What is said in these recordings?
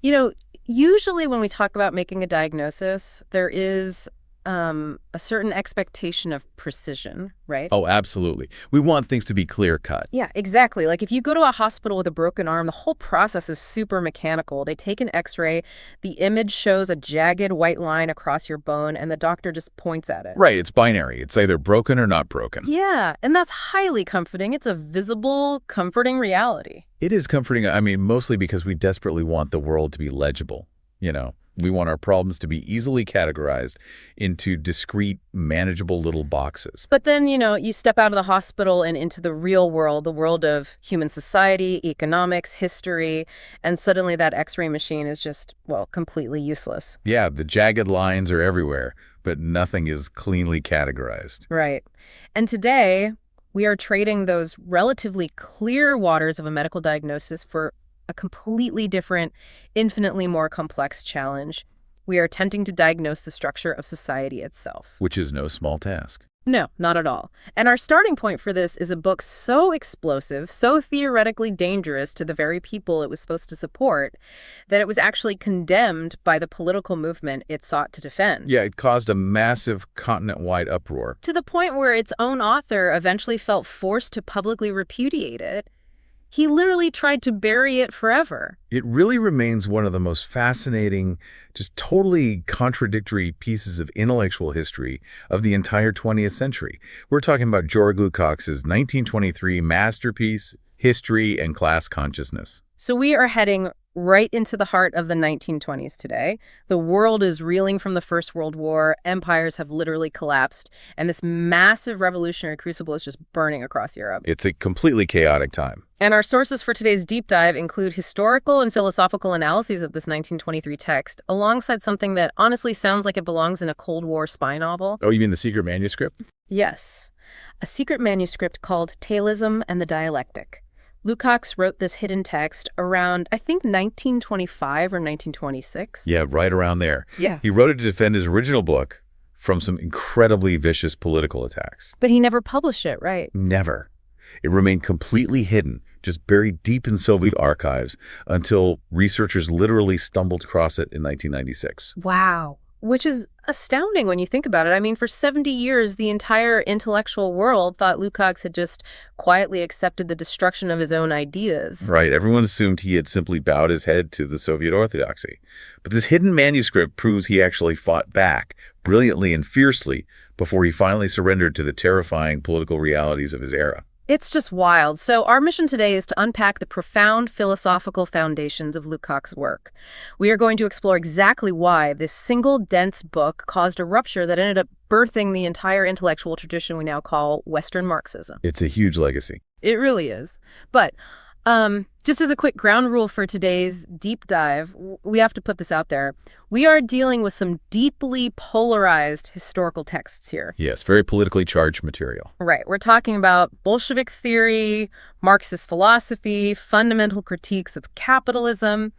You know, usually when we talk about making a diagnosis, there is a certain expectation of precision, right? Oh, absolutely. We want things to be clear-cut. Yeah, exactly. Like if you go to a hospital with a broken arm, the whole process is super mechanical. They take an X-ray, the image shows a jagged white line across your bone, and the doctor just points at it. Right, it's binary. It's either broken or not broken. Yeah, and that's highly comforting. It's a visible, comforting reality. It is comforting, I mean, mostly because we desperately want the world to be legible, you know. We want our problems to be easily categorized into discrete, manageable little boxes. But then, you step out of the hospital and into the real world, the world of human society, economics, history, and suddenly that X-ray machine is just, well, completely useless. Yeah, the jagged lines are everywhere, but nothing is cleanly categorized. Right. And today, we are trading those relatively clear waters of a medical diagnosis for a completely different, infinitely more complex challenge. We are attempting to diagnose the structure of society itself. Which is no small task. No, not at all. And our starting point for this is a book so explosive, so theoretically dangerous to the very people it was supposed to support, that it was actually condemned by the political movement it sought to defend. Yeah, it caused a massive continent-wide uproar. To the point where its own author eventually felt forced to publicly repudiate it. He literally tried to bury it forever. It really remains one of the most fascinating, just totally contradictory pieces of intellectual history of the entire 20th century. We're talking about Georg Lukács's 1923 masterpiece, History and Class Consciousness. So we are heading right into the heart of the 1920s today. The world is reeling from the First World War. Empires have literally collapsed. And this massive revolutionary crucible is just burning across Europe. It's a completely chaotic time. And our sources for today's deep dive include historical and philosophical analyses of this 1923 text, alongside something that honestly sounds like it belongs in a Cold War spy novel. Oh, you mean the secret manuscript? Yes. A secret manuscript called Taylism and the Dialectic. Lukács wrote this hidden text around, I think, 1925 or 1926. Yeah, right around there. Yeah. He wrote it to defend his original book from some incredibly vicious political attacks. But he never published it, right? Never. It remained completely hidden, just buried deep in Soviet archives until researchers literally stumbled across it in 1996. Wow. Which is astounding when you think about it. I mean, for 70 years, the entire intellectual world thought Lukács had just quietly accepted the destruction of his own ideas. Right. Everyone assumed he had simply bowed his head to the Soviet orthodoxy. But this hidden manuscript proves he actually fought back brilliantly and fiercely before he finally surrendered to the terrifying political realities of his era. It's just wild. So our mission today is to unpack the profound philosophical foundations of Lukács' work. We are going to explore exactly why this single dense book caused a rupture that ended up birthing the entire intellectual tradition we now call Western Marxism. It's a huge legacy. It really is. But just as a quick ground rule for today's deep dive, we have to put this out there. We are dealing with some deeply polarized historical texts here. Yes, very politically charged material. Right. We're talking about Bolshevik theory, Marxist philosophy, fundamental critiques of capitalism.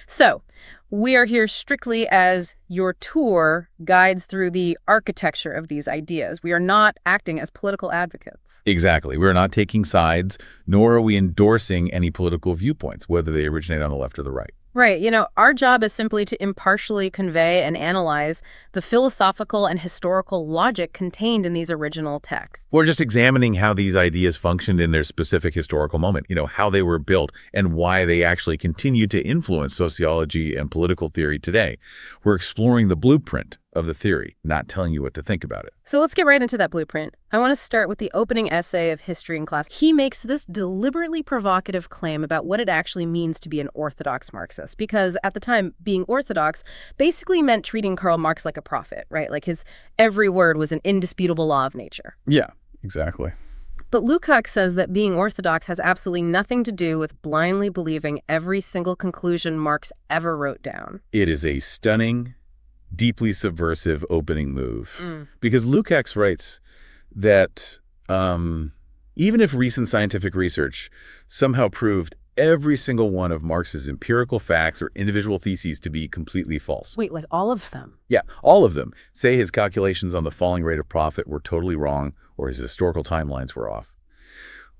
So we are here strictly as your tour guides through the architecture of these ideas. We are not acting as political advocates. Exactly. We're not taking sides, nor are we endorsing any political viewpoints, whether they originate on the left or the right. Right. Our job is simply to impartially convey and analyze the philosophical and historical logic contained in these original texts. We're just examining how these ideas functioned in their specific historical moment, how they were built and why they actually continue to influence sociology and political theory today. We're exploring the blueprint of the theory, not telling you what to think about it. So let's get right into that blueprint. I want to start with the opening essay of History in Class. He makes this deliberately provocative claim about what it actually means to be an orthodox Marxist, because at the time, being orthodox basically meant treating Karl Marx like a prophet, right? Like his every word was an indisputable law of nature. Yeah, exactly. But Lukács says that being orthodox has absolutely nothing to do with blindly believing every single conclusion Marx ever wrote down. It is a stunning, deeply subversive opening move. Because Lukács writes that even if recent scientific research somehow proved every single one of Marx's empirical facts or individual theses to be completely false. Wait, like all of them? Yeah, all of them. Say his calculations on the falling rate of profit were totally wrong or his historical timelines were off.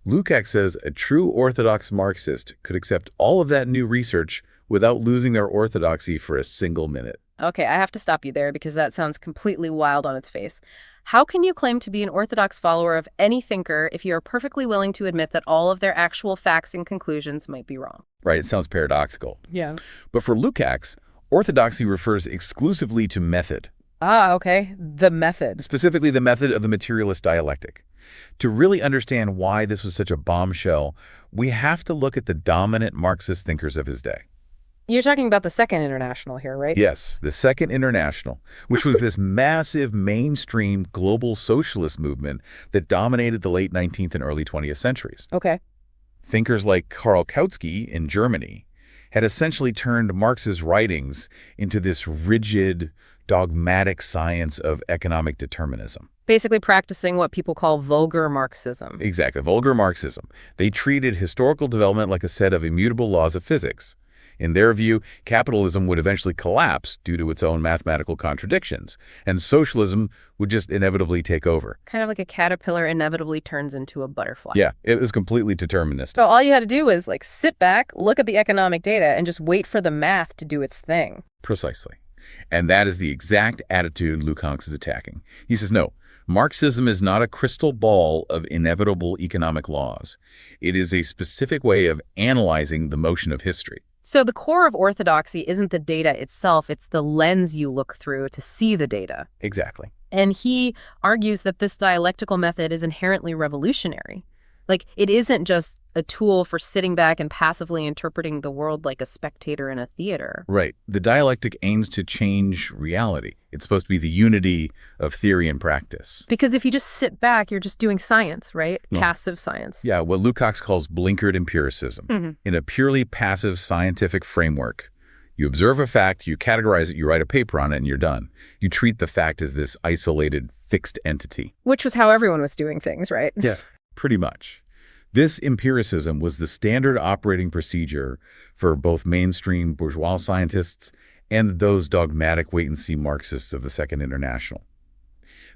Lukács says a true orthodox Marxist could accept all of that new research without losing their orthodoxy for a single minute. Okay, I have to stop you there because that sounds completely wild on its face. How can you claim to be an orthodox follower of any thinker if you are perfectly willing to admit that all of their actual facts and conclusions might be wrong? Right, it sounds paradoxical. Yeah. But for Lukács, orthodoxy refers exclusively to method. Ah, okay. The method. Specifically the method of the materialist dialectic. To really understand why this was such a bombshell, we have to look at the dominant Marxist thinkers of his day. You're talking about the Second International here, right? Yes, the Second International, which was this massive mainstream global socialist movement that dominated the late 19th and early 20th centuries. Okay. Thinkers like Karl Kautsky in Germany had essentially turned Marx's writings into this rigid, dogmatic science of economic determinism. Basically practicing what people call vulgar Marxism. Exactly, vulgar Marxism. They treated historical development like a set of immutable laws of physics. In their view, capitalism would eventually collapse due to its own mathematical contradictions, and socialism would just inevitably take over. Kind of like a caterpillar inevitably turns into a butterfly. Yeah, it was completely deterministic. So all you had to do was sit back, look at the economic data, and just wait for the math to do its thing. Precisely. And that is the exact attitude Lukács is attacking. He says, no, Marxism is not a crystal ball of inevitable economic laws. It is a specific way of analyzing the motion of history. So the core of orthodoxy isn't the data itself, it's the lens you look through to see the data. Exactly. And he argues that this dialectical method is inherently revolutionary. It isn't just a tool for sitting back and passively interpreting the world like a spectator in a theater. Right. The dialectic aims to change reality. It's supposed to be the unity of theory and practice. Because if you just sit back, you're just doing science, right? Yeah. Passive science. Yeah, what Lukács calls blinkered empiricism. In a purely passive scientific framework, you observe a fact, you categorize it, you write a paper on it, and you're done. You treat the fact as this isolated, fixed entity. Which was how everyone was doing things, right? Yeah, pretty much. This empiricism was the standard operating procedure for both mainstream bourgeois scientists and those dogmatic wait-and-see Marxists of the Second International.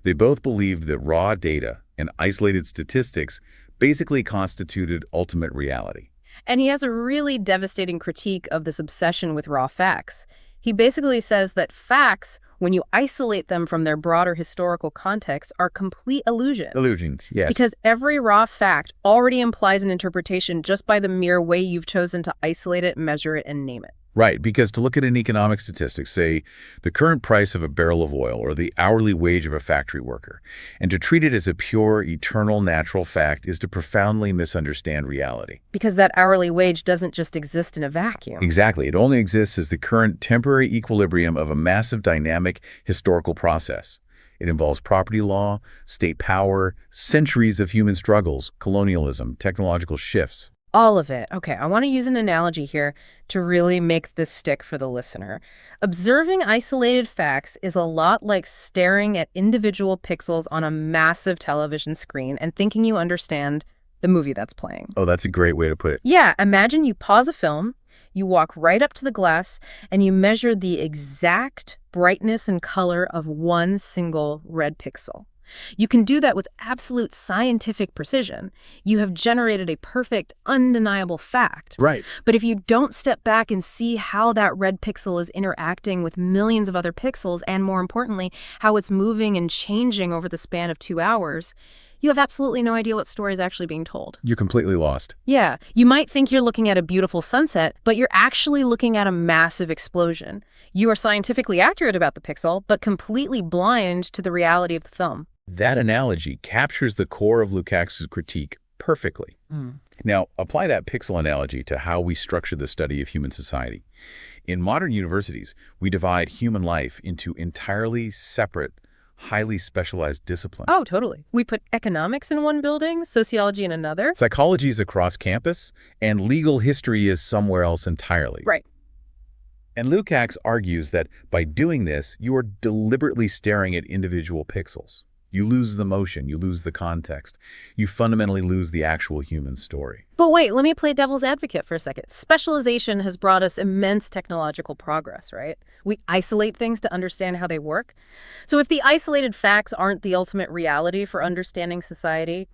They both believed that raw data and isolated statistics basically constituted ultimate reality. And he has a really devastating critique of this obsession with raw facts. He basically says that facts, when you isolate them from their broader historical context, are complete illusions. Illusions, yes. Because every raw fact already implies an interpretation just by the mere way you've chosen to isolate it, measure it, and name it. Right, because to look at an economic statistic, say the current price of a barrel of oil or the hourly wage of a factory worker, and to treat it as a pure, eternal, natural fact is to profoundly misunderstand reality. Because that hourly wage doesn't just exist in a vacuum. Exactly. It only exists as the current temporary equilibrium of a massive dynamic historical process. It involves property law, state power, centuries of human struggles, colonialism, technological shifts. All of it. Okay, I want to use an analogy here to really make this stick for the listener. Observing isolated facts is a lot like staring at individual pixels on a massive television screen and thinking you understand the movie that's playing. Oh, that's a great way to put it. Yeah, imagine you pause a film, you walk right up to the glass, and you measure the exact brightness and color of one single red pixel. You can do that with absolute scientific precision. You have generated a perfect, undeniable fact. Right. But if you don't step back and see how that red pixel is interacting with millions of other pixels, and more importantly, how it's moving and changing over the span of 2 hours, you have absolutely no idea what story is actually being told. You're completely lost. Yeah, you might think you're looking at a beautiful sunset, but you're actually looking at a massive explosion. You are scientifically accurate about the pixel, but completely blind to the reality of the film. That analogy captures the core of Lukács' critique perfectly. Now, apply that pixel analogy to how we structure the study of human society. In modern universities, we divide human life into entirely separate, highly specialized disciplines. Oh, totally. We put economics in one building, sociology in another. Psychology is across campus, and legal history is somewhere else entirely. Right. And Lukács argues that by doing this, you are deliberately staring at individual pixels. You lose the motion, you lose the context. You fundamentally lose the actual human story. But wait, let me play devil's advocate for a second. Specialization has brought us immense technological progress, right? We isolate things to understand how they work. So if the isolated facts aren't the ultimate reality for understanding society,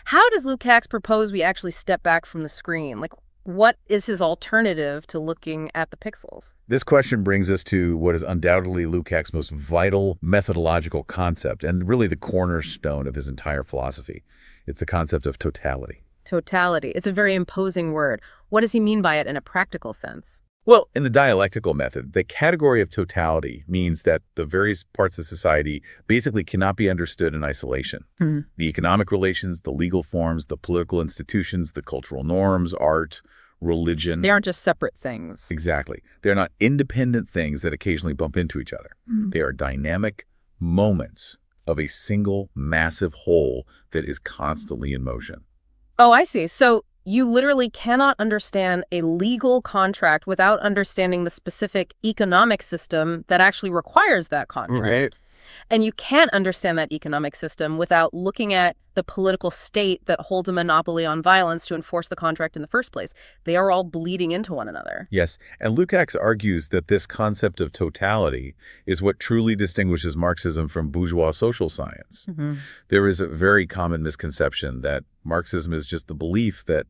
how does Lukács propose we actually step back from the screen? What is his alternative to looking at the pixels? This question brings us to what is undoubtedly Lukács' most vital methodological concept and really the cornerstone of his entire philosophy. It's the concept of totality. Totality. It's a very imposing word. What does he mean by it in a practical sense? Well, in the dialectical method, the category of totality means that the various parts of society basically cannot be understood in isolation. The economic relations, the legal forms, the political institutions, the cultural norms, art, religion. They aren't just separate things. Exactly. They're not independent things that occasionally bump into each other. They are dynamic moments of a single massive whole that is constantly in motion. Oh, I see. So you literally cannot understand a legal contract without understanding the specific economic system that actually requires that contract. Right. And you can't understand that economic system without looking at the political state that holds a monopoly on violence to enforce the contract in the first place. They are all bleeding into one another. Yes, and Lukács argues that this concept of totality is what truly distinguishes Marxism from bourgeois social science. There is a very common misconception that Marxism is just the belief that,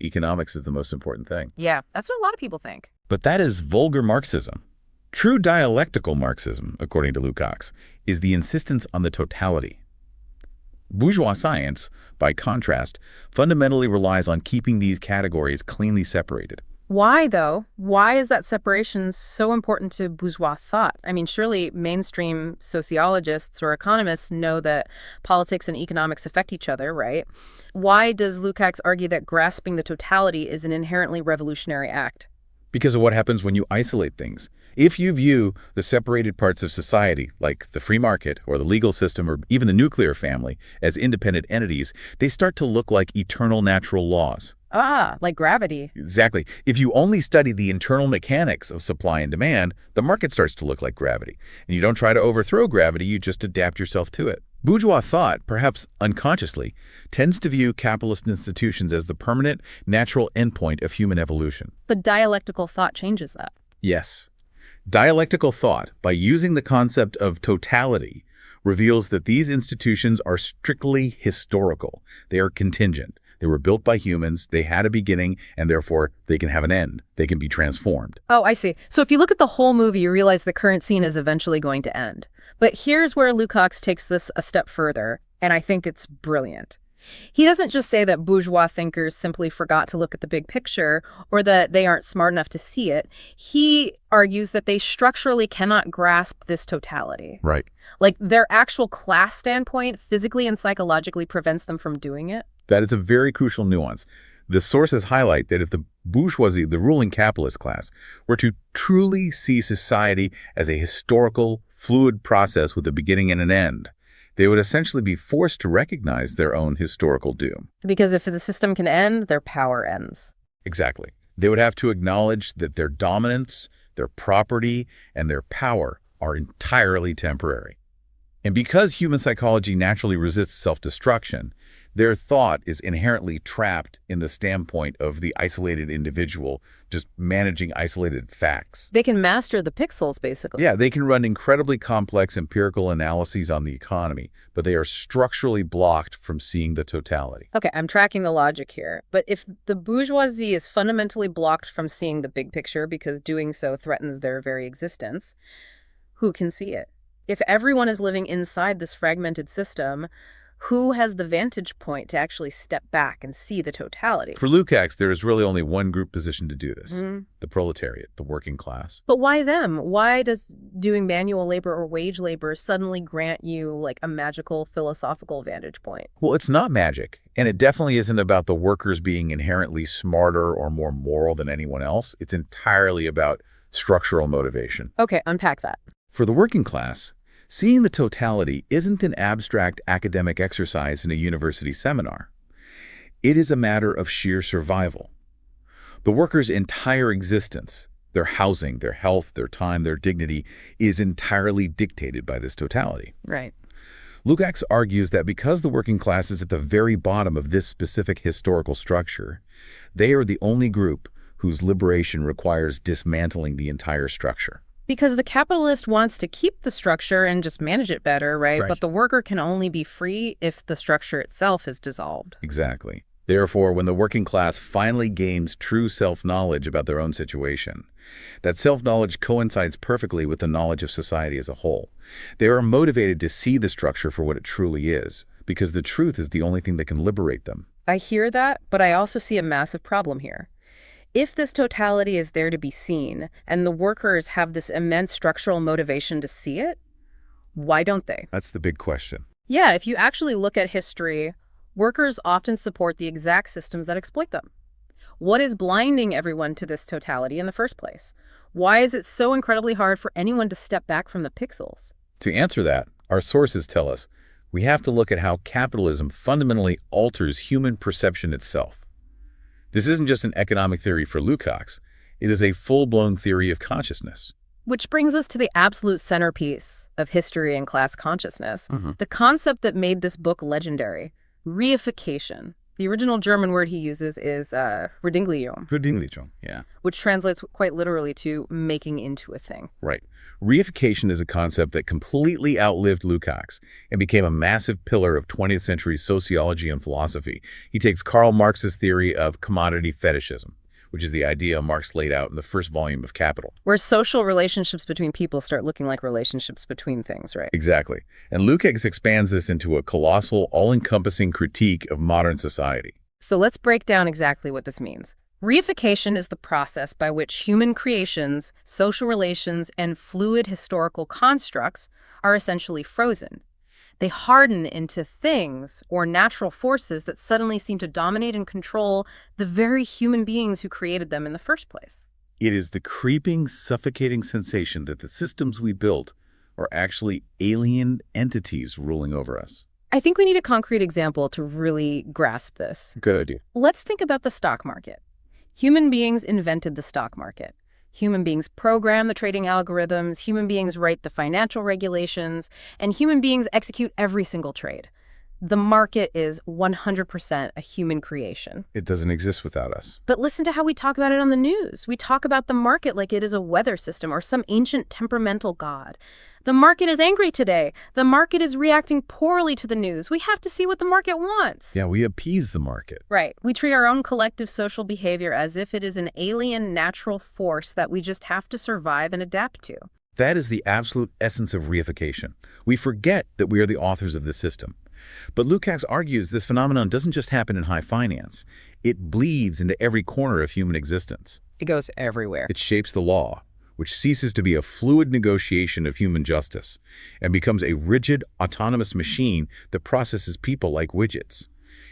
economics is the most important thing. Yeah, that's what a lot of people think. But that is vulgar Marxism. True dialectical Marxism, according to Lukács, is the insistence on the totality. Bourgeois science, by contrast, fundamentally relies on keeping these categories cleanly separated. Why, though? Why is that separation so important to bourgeois thought? I mean, surely mainstream sociologists or economists know that politics and economics affect each other, right? Why does Lukács argue that grasping the totality is an inherently revolutionary act? Because of what happens when you isolate things. If you view the separated parts of society, like the free market or the legal system or even the nuclear family, as independent entities, they start to look like eternal natural laws. Ah, like gravity. Exactly. If you only study the internal mechanics of supply and demand, the market starts to look like gravity. And you don't try to overthrow gravity, you just adapt yourself to it. Bourgeois thought, perhaps unconsciously, tends to view capitalist institutions as the permanent, natural endpoint of human evolution. But dialectical thought changes that. Yes. Dialectical thought, by using the concept of totality, reveals that these institutions are strictly historical. They are contingent. They were built by humans, they had a beginning, and therefore they can have an end. They can be transformed. Oh, I see. So if you look at the whole movie, you realize the current scene is eventually going to end. But here's where Lukács takes this a step further, and I think it's brilliant. He doesn't just say that bourgeois thinkers simply forgot to look at the big picture or that they aren't smart enough to see it. He argues that they structurally cannot grasp this totality. Right. Like their actual class standpoint physically and psychologically prevents them from doing it. That is a very crucial nuance. The sources highlight that if the bourgeoisie, the ruling capitalist class, were to truly see society as a historical, fluid process with a beginning and an end, they would essentially be forced to recognize their own historical doom. Because if the system can end, their power ends. Exactly. They would have to acknowledge that their dominance, their property, and their power are entirely temporary. And because human psychology naturally resists self-destruction, their thought is inherently trapped in the standpoint of the isolated individual just managing isolated facts. They can master the pixels, basically. Yeah, they can run incredibly complex empirical analyses on the economy, but they are structurally blocked from seeing the totality. Okay, I'm tracking the logic here. But if the bourgeoisie is fundamentally blocked from seeing the big picture because doing so threatens their very existence, who can see it? If everyone is living inside this fragmented system, who has the vantage point to actually step back and see the totality? For Lukács, there is really only one group positioned to do this, the proletariat, the working class. But why them? Why does doing manual labor or wage labor suddenly grant you like a magical philosophical vantage point? Well, it's not magic, and it definitely isn't about the workers being inherently smarter or more moral than anyone else. It's entirely about structural motivation. Okay, unpack that. For the working class, seeing the totality isn't an abstract academic exercise in a university seminar. It is a matter of sheer survival. The workers' entire existence, their housing, their health, their time, their dignity, is entirely dictated by this totality. Right. Lukács argues that because the working class is at the very bottom of this specific historical structure, they are the only group whose liberation requires dismantling the entire structure. Because the capitalist wants to keep the structure and just manage it better, right? But the worker can only be free if the structure itself is dissolved. Exactly. Therefore, when the working class finally gains true self-knowledge about their own situation, that self-knowledge coincides perfectly with the knowledge of society as a whole. They are motivated to see the structure for what it truly is, because the truth is the only thing that can liberate them. I hear that, but I also see a massive problem here. If this totality is there to be seen, and the workers have this immense structural motivation to see it, why don't they? That's the big question. Yeah, if you actually look at history, workers often support the exact systems that exploit them. What is blinding everyone to this totality in the first place? Why is it so incredibly hard for anyone to step back from the pixels? To answer that, our sources tell us we have to look at how capitalism fundamentally alters human perception itself. This isn't just an economic theory for Lukács. It is a full-blown theory of consciousness. Which brings us to the absolute centerpiece of history and class consciousness, the concept that made this book legendary, reification. The original German word he uses is Verdinglichung. Verdinglichung, yeah. Which translates quite literally to making into a thing. Right. Reification is a concept that completely outlived Lukács and became a massive pillar of 20th century sociology and philosophy. He takes Karl Marx's theory of commodity fetishism, which is the idea Marx laid out in the first volume of Capital. Where social relationships between people start looking like relationships between things, right? Exactly. And Lukács expands this into a colossal, all-encompassing critique of modern society. So let's break down exactly what this means. Reification is the process by which human creations, social relations, and fluid historical constructs are essentially frozen. They harden into things or natural forces that suddenly seem to dominate and control the very human beings who created them in the first place. It is the creeping, suffocating sensation that the systems we built are actually alien entities ruling over us. I think we need a concrete example to really grasp this. Good idea. Let's think about the stock market. Human beings invented the stock market. Human beings program the trading algorithms, human beings write the financial regulations, and human beings execute every single trade. The market is 100% a human creation. It doesn't exist without us. But listen to how we talk about it on the news. We talk about the market like it is a weather system or some ancient temperamental god. The market is angry today. The market is reacting poorly to the news. We have to see what the market wants. Yeah, we appease the market. Right. We treat our own collective social behavior as if it is an alien natural force that we just have to survive and adapt to. That is the absolute essence of reification. We forget that we are the authors of the system. But Lukács argues this phenomenon doesn't just happen in high finance. It bleeds into every corner of human existence. It goes everywhere. It shapes the law, which ceases to be a fluid negotiation of human justice and becomes a rigid, autonomous machine that processes people like widgets.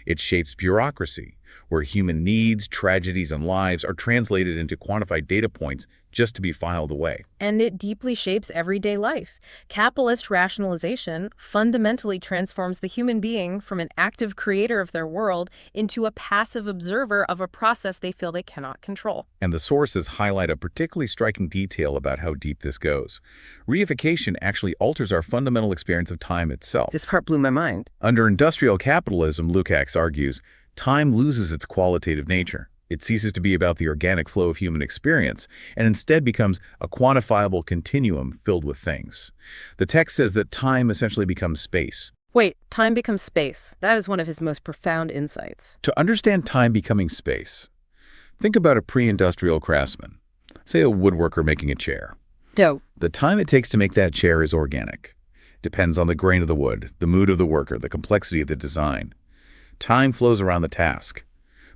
It shapes bureaucracy, where human needs, tragedies, and lives are translated into quantified data points just to be filed away. And it deeply shapes everyday life. Capitalist rationalization fundamentally transforms the human being from an active creator of their world into a passive observer of a process they feel they cannot control. And the sources highlight a particularly striking detail about how deep this goes. Reification actually alters our fundamental experience of time itself. This part blew my mind. Under industrial capitalism, Lukács argues, time loses its qualitative nature. It ceases to be about the organic flow of human experience and instead becomes a quantifiable continuum filled with things. The text says that time essentially becomes space. Wait, time becomes space. That is one of his most profound insights. To understand time becoming space, think about a pre-industrial craftsman, say a woodworker making a chair. No. The time it takes to make that chair is organic. Depends on the grain of the wood, the mood of the worker, the complexity of the design. Time flows around the task.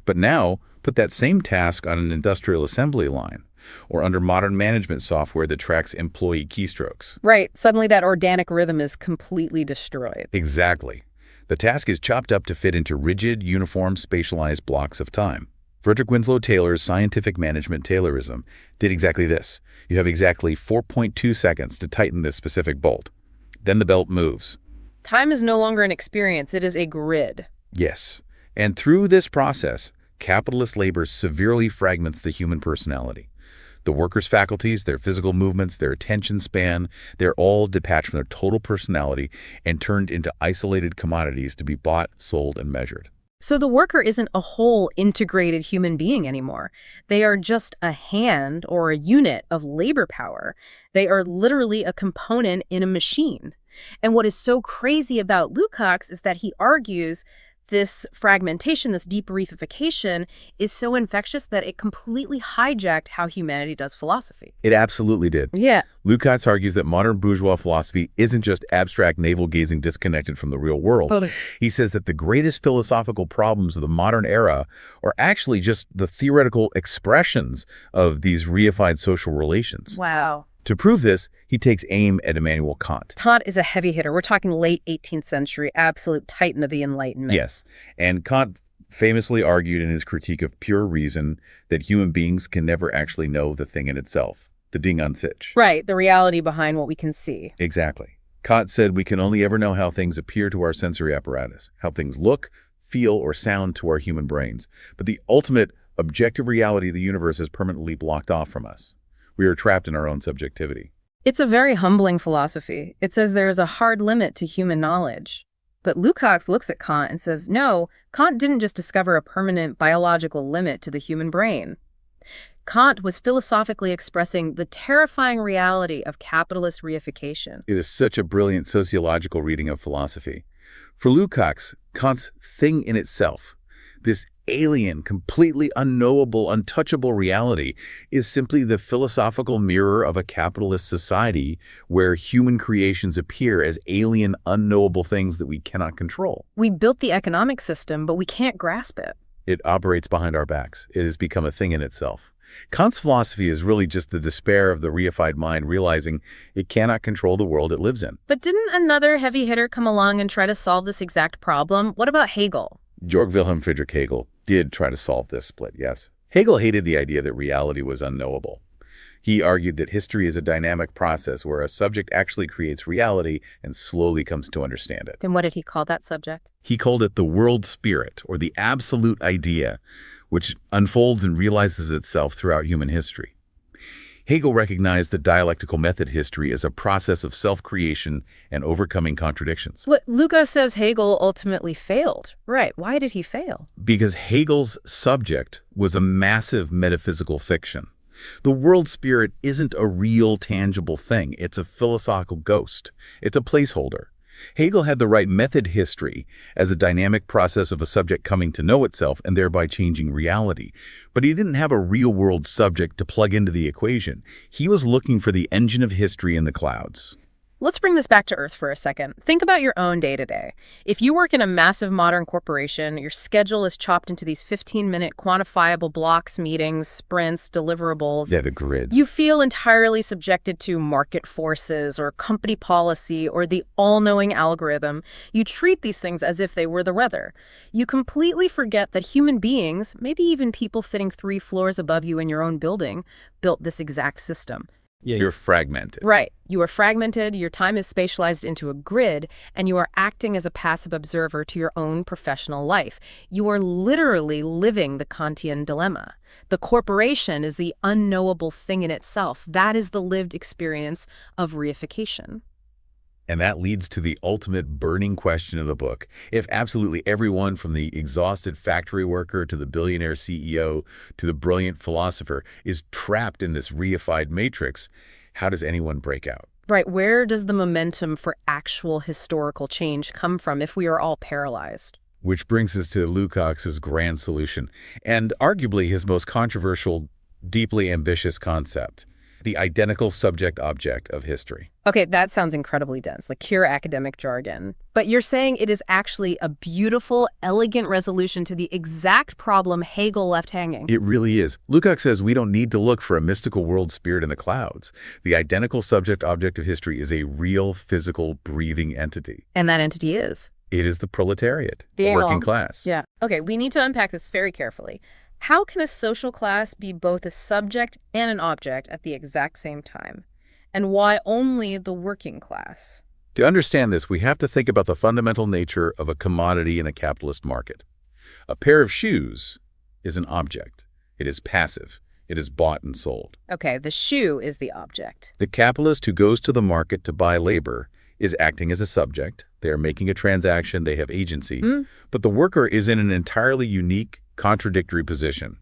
But now, put that same task on an industrial assembly line or under modern management software that tracks employee keystrokes. Right. Suddenly that organic rhythm is completely destroyed. Exactly. The task is chopped up to fit into rigid, uniform, spatialized blocks of time. Frederick Winslow Taylor's scientific management Taylorism did exactly this. You have exactly 4.2 seconds to tighten this specific bolt. Then the belt moves. Time is no longer an experience. It is a grid. Yes. And through this process, capitalist labor severely fragments the human personality. The workers' faculties, their physical movements, their attention span, they're all detached from their total personality and turned into isolated commodities to be bought, sold, and measured. So the worker isn't a whole integrated human being anymore. They are just a hand or a unit of labor power. They are literally a component in a machine. And what is so crazy about Lukács is that he argues This fragmentation, this debriefication, is so infectious that it completely hijacked how humanity does philosophy. It absolutely did. Yeah. Lukács argues that modern bourgeois philosophy isn't just abstract navel-gazing disconnected from the real world. Totally. He says that the greatest philosophical problems of the modern era are actually just the theoretical expressions of these reified social relations. Wow. To prove this, he takes aim at Immanuel Kant. Kant is a heavy hitter. We're talking late 18th century, absolute titan of the Enlightenment. Yes, and Kant famously argued in his critique of pure reason that human beings can never actually know the thing in itself, the Ding an sich. Right, the reality behind what we can see. Exactly. Kant said we can only ever know how things appear to our sensory apparatus, how things look, feel, or sound to our human brains. But the ultimate objective reality of the universe is permanently blocked off from us. We are trapped in our own subjectivity. It's a very humbling philosophy. It says there is a hard limit to human knowledge. But Lukács looks at Kant and says, no, Kant didn't just discover a permanent biological limit to the human brain. Kant was philosophically expressing the terrifying reality of capitalist reification. It is such a brilliant sociological reading of philosophy. For Lukács, Kant's thing in itself, this alien, completely unknowable, untouchable reality, is simply the philosophical mirror of a capitalist society where human creations appear as alien, unknowable things that we cannot control. We built the economic system, but we can't grasp it. It operates behind our backs. It has become a thing in itself. Kant's philosophy is really just the despair of the reified mind realizing it cannot control the world it lives in. But didn't another heavy hitter come along and try to solve this exact problem? What about Hegel? Georg Friedrich Hegel did try to solve this split, yes. Hegel hated the idea that reality was unknowable. He argued that history is a dynamic process where a subject actually creates reality and slowly comes to understand it. And what did he call that subject? He called it the world spirit, or the absolute idea, which unfolds and realizes itself throughout human history. Hegel recognized the dialectical method history as a process of self-creation and overcoming contradictions. What Lukács says Hegel ultimately failed. Right. Why did he fail? Because Hegel's subject was a massive metaphysical fiction. The world spirit isn't a real, tangible thing. It's a philosophical ghost. It's a placeholder. Hegel had the right method history as a dynamic process of a subject coming to know itself and thereby changing reality. But he didn't have a real-world subject to plug into the equation. He was looking for the engine of history in the clouds. Let's bring this back to Earth for a second. Think about your own day-to-day. If you work in a massive modern corporation, your schedule is chopped into these 15-minute quantifiable blocks, meetings, sprints, deliverables. Yeah, the grid. You feel entirely subjected to market forces or company policy or the all-knowing algorithm. You treat these things as if they were the weather. You completely forget that human beings, maybe even people sitting 3 floors above you in your own building, built this exact system. Yeah, you're fragmented. Right. You are fragmented, your time is spatialized into a grid, and you are acting as a passive observer to your own professional life. You are literally living the Kantian dilemma. The corporation is the unknowable thing in itself. That is the lived experience of reification. And that leads to the ultimate burning question of the book. If absolutely everyone from the exhausted factory worker to the billionaire CEO to the brilliant philosopher is trapped in this reified matrix, how does anyone break out? Right. Where does the momentum for actual historical change come from if we are all paralyzed? Which brings us to Lukács' grand solution, and arguably his most controversial, deeply ambitious concept, the identical subject-object of history. Okay, that sounds incredibly dense, like pure academic jargon. But you're saying it is actually a beautiful, elegant resolution to the exact problem Hegel left hanging. It really is. Lukács says we don't need to look for a mystical world spirit in the clouds. The identical subject-object of history is a real, physical, breathing entity. And that entity is? It is the proletariat, the working class. Yeah. Okay, we need to unpack this very carefully. How can a social class be both a subject and an object at the exact same time? And why only the working class? To understand this, we have to think about the fundamental nature of a commodity in a capitalist market. A pair of shoes is an object. It is passive. It is bought and sold. Okay, the shoe is the object. The capitalist who goes to the market to buy labor is acting as a subject. They are making a transaction. They have agency. But the worker is in an entirely unique, contradictory position.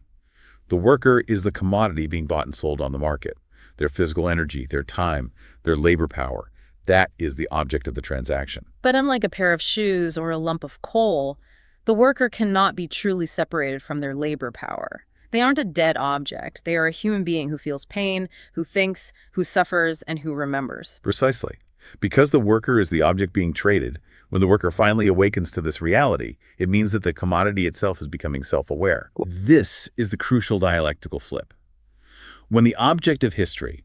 The worker is the commodity being bought and sold on the market. Their physical energy, their time, their labor power, that is the object of the transaction. But unlike a pair of shoes or a lump of coal, The worker cannot be truly separated from their labor power. They aren't a dead object. They are a human being who feels pain, who thinks, who suffers, and who remembers. Precisely. Because the worker is the object being traded, when the worker finally awakens to this reality, it means that the commodity itself is becoming self-aware. This is the crucial dialectical flip. When the object of history,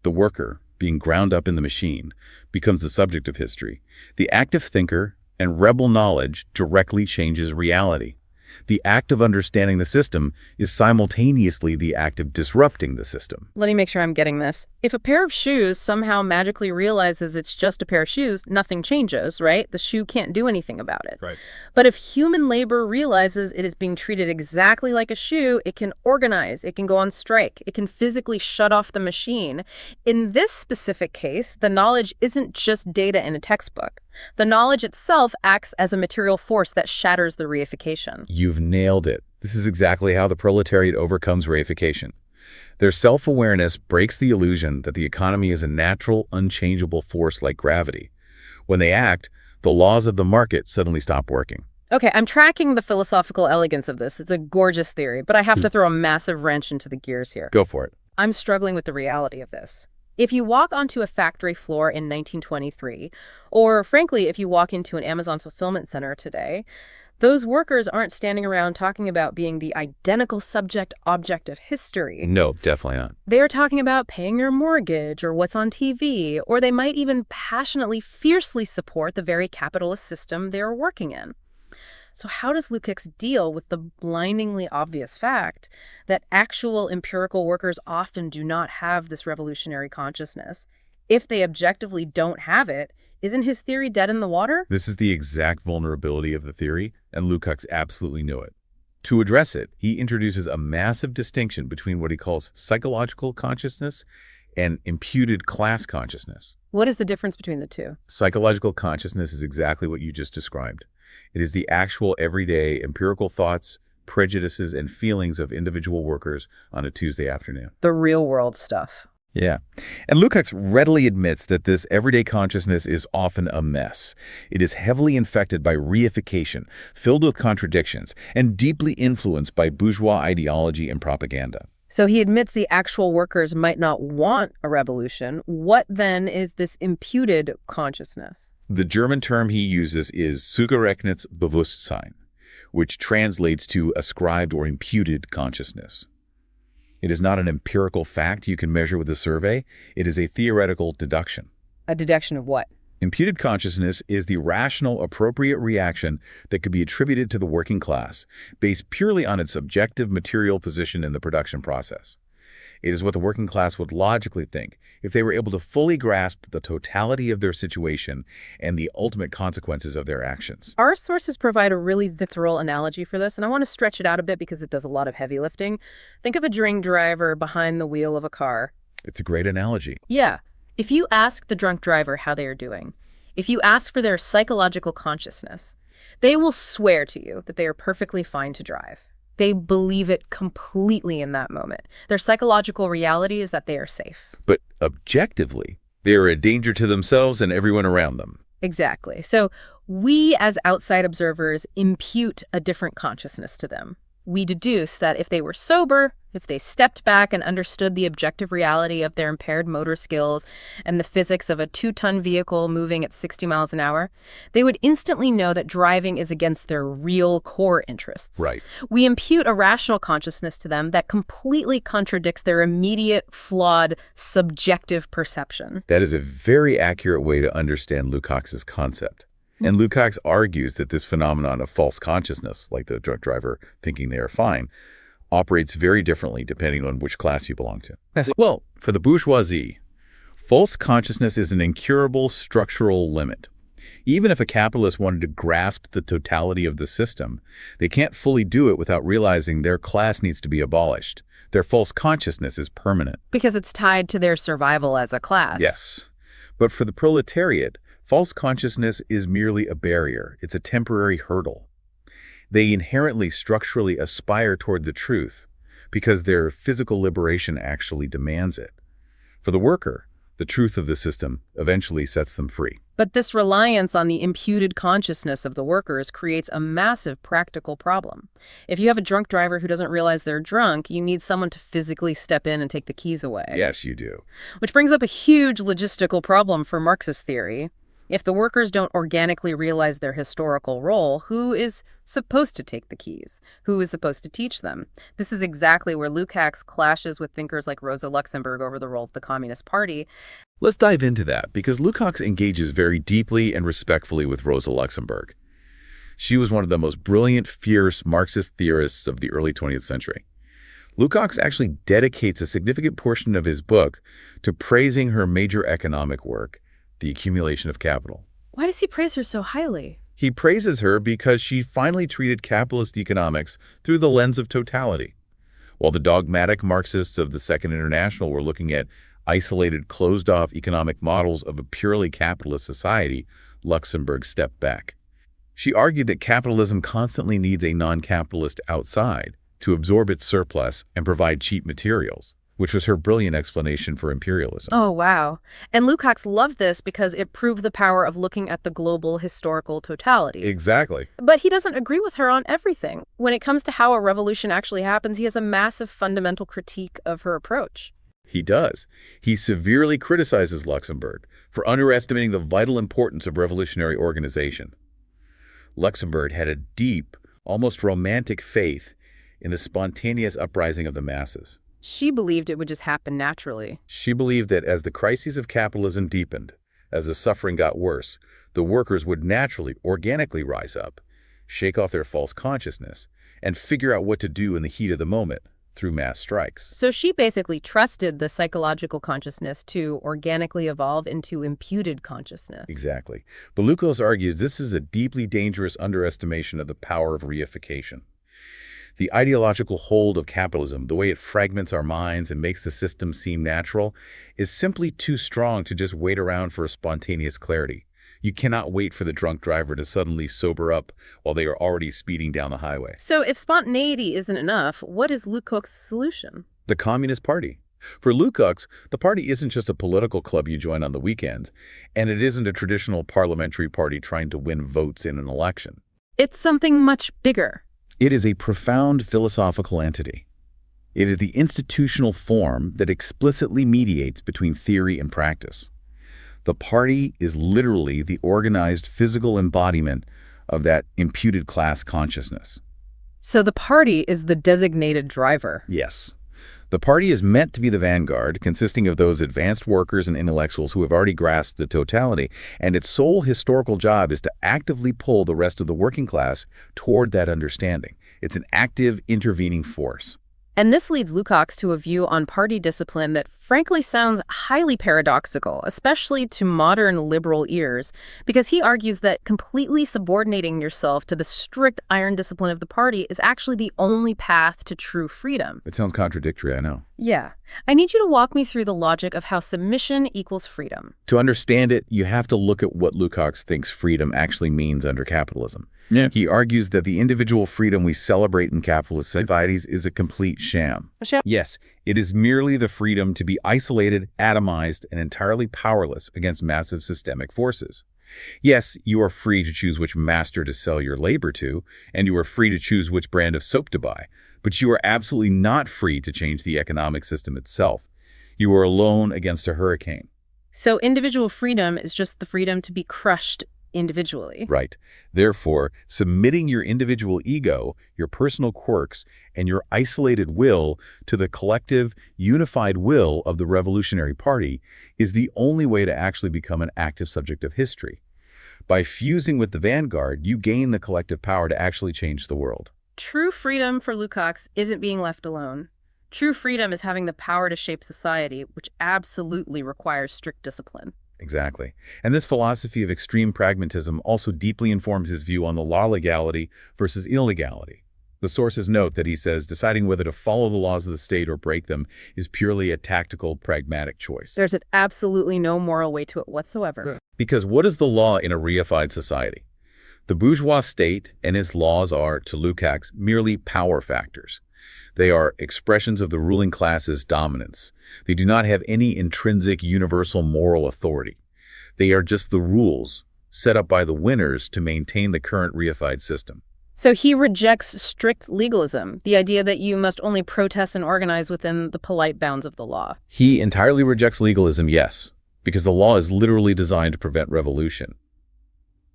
the worker, being ground up in the machine, becomes the subject of history, the active thinker and rebel knowledge directly changes reality. The act of understanding the system is simultaneously the act of disrupting the system. Let me make sure I'm getting this. If a pair of shoes somehow magically realizes it's just a pair of shoes, nothing changes, right? The shoe can't do anything about it. Right. But if human labor realizes it is being treated exactly like a shoe, it can organize, it can go on strike, it can physically shut off the machine. In this specific case, the knowledge isn't just data in a textbook. The knowledge itself acts as a material force that shatters the reification. You've nailed it. This is exactly how the proletariat overcomes reification. Their self-awareness breaks the illusion that the economy is a natural, unchangeable force like gravity. When they act, the laws of the market suddenly stop working. Okay, I'm tracking the philosophical elegance of this. It's a gorgeous theory, but I have to throw a massive wrench into the gears here. Go for it. I'm struggling with the reality of this. If you walk onto a factory floor in 1923, or frankly, if you walk into an Amazon fulfillment center today, those workers aren't standing around talking about being the identical subject-object of history. No, definitely not. They're talking about paying your mortgage or what's on TV, or they might even passionately, fiercely support the very capitalist system they're working in. So how does Lukács deal with the blindingly obvious fact that actual empirical workers often do not have this revolutionary consciousness? If they objectively don't have it, isn't his theory dead in the water? This is the exact vulnerability of the theory, and Lukács absolutely knew it. To address it, he introduces a massive distinction between what he calls psychological consciousness and imputed class consciousness. What is the difference between the two? Psychological consciousness is exactly what you just described. It is the actual everyday empirical thoughts, prejudices, and feelings of individual workers on a Tuesday afternoon. The real world stuff. Yeah. And Lukács readily admits that this everyday consciousness is often a mess. It is heavily infected by reification, filled with contradictions, and deeply influenced by bourgeois ideology and propaganda. So he admits the actual workers might not want a revolution. What then is this imputed consciousness? The German term he uses is zugerechnets Bewusstsein, which translates to ascribed or imputed consciousness. It is not an empirical fact you can measure with a survey. It is a theoretical deduction. A deduction of what? Imputed consciousness is the rational, appropriate reaction that could be attributed to the working class, based purely on its objective material position in the production process. It is what the working class would logically think if they were able to fully grasp the totality of their situation and the ultimate consequences of their actions. Our sources provide a really literal analogy for this, and I want to stretch it out a bit because it does a lot of heavy lifting. Think of a drunk driver behind the wheel of a car. It's a great analogy. Yeah. If you ask the drunk driver how they are doing, if you ask for their psychological consciousness, they will swear to you that they are perfectly fine to drive. They believe it completely in that moment. Their psychological reality is that they are safe. But objectively, they are a danger to themselves and everyone around them. Exactly. So we, as outside observers, impute a different consciousness to them. We deduce that if they were sober, if they stepped back and understood the objective reality of their impaired motor skills and the physics of a 2-ton vehicle moving at 60 miles an hour, they would instantly know that driving is against their real core interests. Right. We impute a rational consciousness to them that completely contradicts their immediate, flawed, subjective perception. That is a very accurate way to understand Lukács's concept. And Lukács argues that this phenomenon of false consciousness, like the drunk driver thinking they are fine, operates very differently depending on which class you belong to. Well, for the bourgeoisie, false consciousness is an incurable structural limit. Even if a capitalist wanted to grasp the totality of the system, they can't fully do it without realizing their class needs to be abolished. Their false consciousness is permanent. Because it's tied to their survival as a class. Yes. But for the proletariat, false consciousness is merely a barrier. It's a temporary hurdle. They inherently structurally aspire toward the truth because their physical liberation actually demands it. For the worker, the truth of the system eventually sets them free. But this reliance on the imputed consciousness of the workers creates a massive practical problem. If you have a drunk driver who doesn't realize they're drunk, you need someone to physically step in and take the keys away. Yes, you do. Which brings up a huge logistical problem for Marxist theory. If the workers don't organically realize their historical role, who is supposed to take the keys? Who is supposed to teach them? This is exactly where Lukács clashes with thinkers like Rosa Luxemburg over the role of the Communist Party. Let's dive into that, because Lukács engages very deeply and respectfully with Rosa Luxemburg. She was one of the most brilliant, fierce Marxist theorists of the early 20th century. Lukács actually dedicates a significant portion of his book to praising her major economic work, The Accumulation of Capital. Why does he praise her so highly? He praises her because she finally treated capitalist economics through the lens of totality. While the dogmatic Marxists of the Second International were looking at isolated, closed-off economic models of a purely capitalist society, Luxemburg stepped back. She argued that capitalism constantly needs a non-capitalist outside to absorb its surplus and provide cheap materials, which was her brilliant explanation for imperialism. Oh, wow. And Lukács loved this because it proved the power of looking at the global historical totality. Exactly. But he doesn't agree with her on everything. When it comes to how a revolution actually happens, he has a massive fundamental critique of her approach. He does. He severely criticizes Luxemburg for underestimating the vital importance of revolutionary organization. Luxemburg had a deep, almost romantic faith in the spontaneous uprising of the masses. She believed it would just happen naturally. She believed that as the crises of capitalism deepened, as the suffering got worse, the workers would naturally, organically rise up, shake off their false consciousness, and figure out what to do in the heat of the moment through mass strikes. So she basically trusted the psychological consciousness to organically evolve into imputed consciousness. Exactly. But Lukács argues this is a deeply dangerous underestimation of the power of reification. The ideological hold of capitalism, the way it fragments our minds and makes the system seem natural, is simply too strong to just wait around for a spontaneous clarity. You cannot wait for the drunk driver to suddenly sober up while they are already speeding down the highway. So if spontaneity isn't enough, what is Lukács' solution? The Communist Party. For Lukács, the party isn't just a political club you join on the weekends, and it isn't a traditional parliamentary party trying to win votes in an election. It's something much bigger. It is a profound philosophical entity. It is the institutional form that explicitly mediates between theory and practice. The party is literally the organized physical embodiment of that imputed class consciousness. So the party is the designated driver. Yes. The party is meant to be the vanguard, consisting of those advanced workers and intellectuals who have already grasped the totality, and its sole historical job is to actively pull the rest of the working class toward that understanding. It's an active, intervening force. And this leads Lukács to a view on party discipline that frankly sounds highly paradoxical, especially to modern liberal ears, because he argues that completely subordinating yourself to the strict iron discipline of the party is actually the only path to true freedom. It sounds contradictory, I know. Yeah. I need you to walk me through the logic of how submission equals freedom. To understand it, you have to look at what Lukács thinks freedom actually means under capitalism. Yeah. He argues that the individual freedom we celebrate in capitalist societies is a complete sham. Yes, it is merely the freedom to be isolated, atomized, and entirely powerless against massive systemic forces. Yes, you are free to choose which master to sell your labor to, and you are free to choose which brand of soap to buy, but you are absolutely not free to change the economic system itself. You are alone against a hurricane. So individual freedom is just the freedom to be crushed individually. Right. Therefore, submitting your individual ego, your personal quirks, and your isolated will to the collective, unified will of the Revolutionary Party is the only way to actually become an active subject of history. By fusing with the vanguard, you gain the collective power to actually change the world. True freedom for Lukács isn't being left alone. True freedom is having the power to shape society, which absolutely requires strict discipline. Exactly. And this philosophy of extreme pragmatism also deeply informs his view on the law legality versus illegality. The sources note that he says deciding whether to follow the laws of the state or break them is purely a tactical, pragmatic choice. There's absolutely no moral weight to it whatsoever. Because what is the law in a reified society? The bourgeois state and its laws are, to Lukács, merely power factors. They are expressions of the ruling class's dominance. They do not have any intrinsic universal moral authority. They are just the rules set up by the winners to maintain the current reified system. So he rejects strict legalism, the idea that you must only protest and organize within the polite bounds of the law. He entirely rejects legalism, yes, because the law is literally designed to prevent revolution.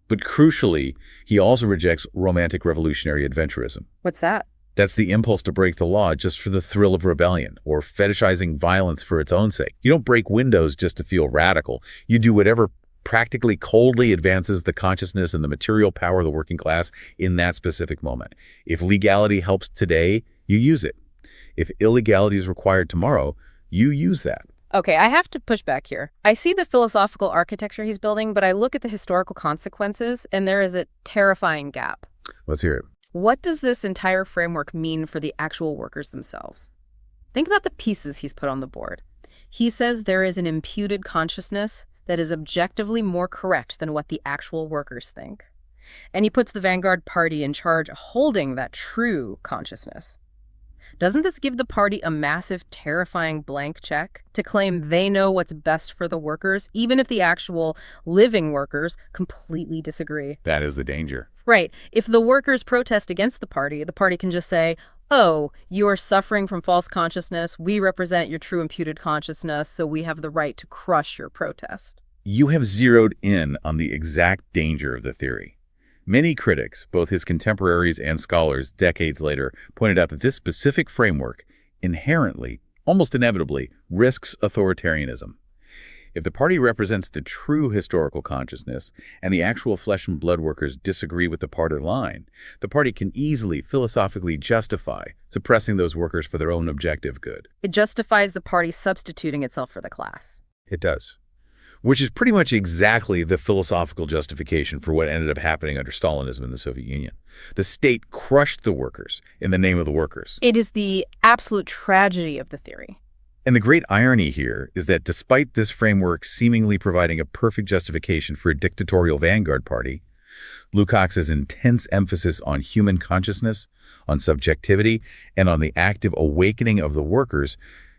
But crucially, he also rejects romantic revolutionary adventurism. What's that? That's the impulse to break the law just for the thrill of rebellion, or fetishizing violence for its own sake. You don't break windows just to feel radical. You do whatever practically coldly advances the consciousness and the material power of the working class in that specific moment. If legality helps today, you use it. If illegality is required tomorrow, you use that. Okay, I have to push back here. I see the philosophical architecture he's building, but I look at the historical consequences, and there is a terrifying gap. Let's hear it. What does this entire framework mean for the actual workers themselves? Think about the pieces he's put on the board. He says there is an imputed consciousness that is objectively more correct than what the actual workers think. And he puts the vanguard party in charge of holding that true consciousness. Doesn't this give the party a massive, terrifying blank check to claim they know what's best for the workers, even if the actual living workers completely disagree? That is the danger. Right. If the workers protest against the party can just say, oh, you are suffering from false consciousness. We represent your true imputed consciousness, so we have the right to crush your protest. You have zeroed in on the exact danger of the theory. Many critics, both his contemporaries and scholars decades later, pointed out that this specific framework inherently, almost inevitably, risks authoritarianism. If the party represents the true historical consciousness and the actual flesh and blood workers disagree with the party line, the party can easily philosophically justify suppressing those workers for their own objective good. It justifies the party substituting itself for the class. It does. Which is pretty much exactly the philosophical justification for what ended up happening under Stalinism in the Soviet Union. The state crushed the workers in the name of the workers. It is the absolute tragedy of the theory. And the great irony here is that despite this framework seemingly providing a perfect justification for a dictatorial vanguard party, Lukács's intense emphasis on human consciousness, on subjectivity, and on the active awakening of the workers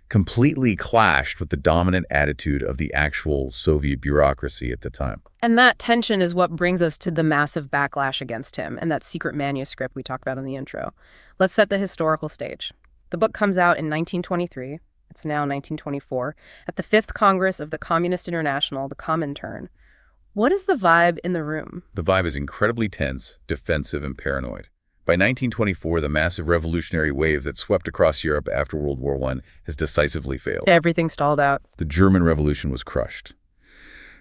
completely clashed with the dominant attitude of the actual Soviet bureaucracy at the time. And that tension is what brings us to the massive backlash against him and that secret manuscript we talked about in the intro. Let's set the historical stage. The book comes out in 1923. It's now 1924, at the 5th Congress of the Communist International, the Comintern. What is the vibe in the room? The vibe is incredibly tense, defensive, and paranoid. By 1924, the massive revolutionary wave that swept across Europe after World War I has decisively failed. Everything stalled out. The German Revolution was crushed.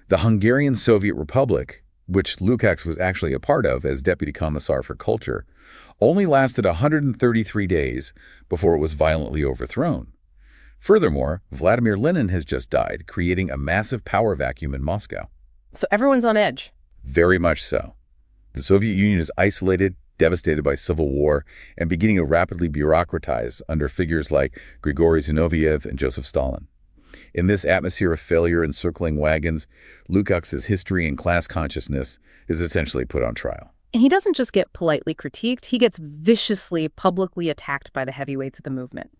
The Hungarian Soviet Republic, which Lukács was actually a part of as Deputy Commissar for Culture, only lasted 133 days before it was violently overthrown. Furthermore, Vladimir Lenin has just died, creating a massive power vacuum in Moscow. So everyone's on edge. Very much so. The Soviet Union is isolated, devastated by civil war, and beginning to rapidly bureaucratize under figures like Grigory Zinoviev and Joseph Stalin. In this atmosphere of failure and circling wagons, Lukács's history and class consciousness is essentially put on trial. And he doesn't just get politely critiqued, he gets viciously, publicly attacked by the heavyweights of the movement.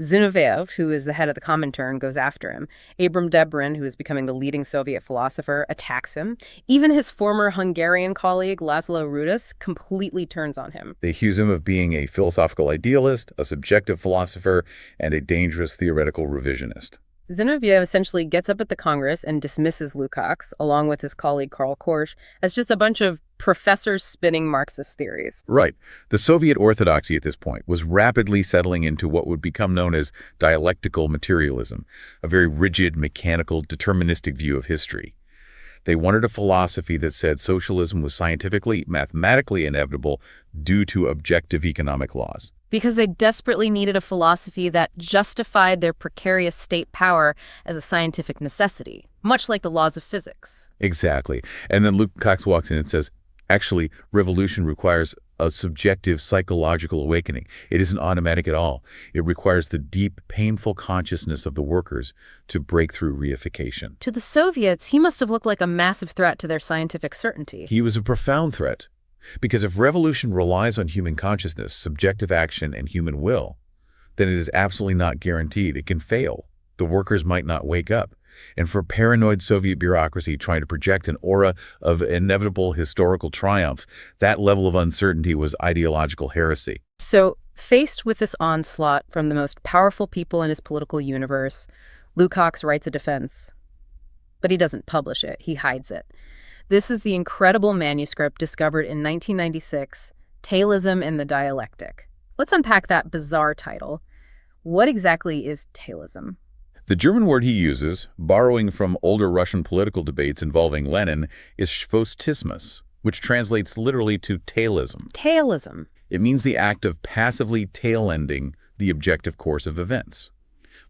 Zinoviev, who is the head of the Comintern, goes after him. Abram Debrin, who is becoming the leading Soviet philosopher, attacks him. Even his former Hungarian colleague, Laszlo Rudis, completely turns on him. They accuse him of being a philosophical idealist, a subjective philosopher, and a dangerous theoretical revisionist. Zinoviev essentially gets up at the Congress and dismisses Lukács, along with his colleague Karl Korsch, as just a bunch of professors spinning Marxist theories. Right. The Soviet orthodoxy at this point was rapidly settling into what would become known as dialectical materialism, a very rigid, mechanical, deterministic view of history. They wanted a philosophy that said socialism was scientifically, mathematically inevitable due to objective economic laws. Because they desperately needed a philosophy that justified their precarious state power as a scientific necessity, much like the laws of physics. Exactly. And then Lukács walks in and says, actually, revolution requires a subjective psychological awakening. It isn't automatic at all. It requires the deep, painful consciousness of the workers to break through reification. To the Soviets, he must have looked like a massive threat to their scientific certainty. He was a profound threat. Because if revolution relies on human consciousness, subjective action, and human will, then it is absolutely not guaranteed. It can fail. The workers might not wake up. And for paranoid Soviet bureaucracy trying to project an aura of inevitable historical triumph, that level of uncertainty was ideological heresy. So, faced with this onslaught from the most powerful people in his political universe, Lukács writes a defense. But he doesn't publish it, he hides it. This is the incredible manuscript discovered in 1996, Taylism and the Dialectic. Let's unpack that bizarre title. What exactly is Taylism? The German word he uses, borrowing from older Russian political debates involving Lenin, is Schwostismus, which translates literally to tailism. Taylism. It means the act of passively tail-ending the objective course of events.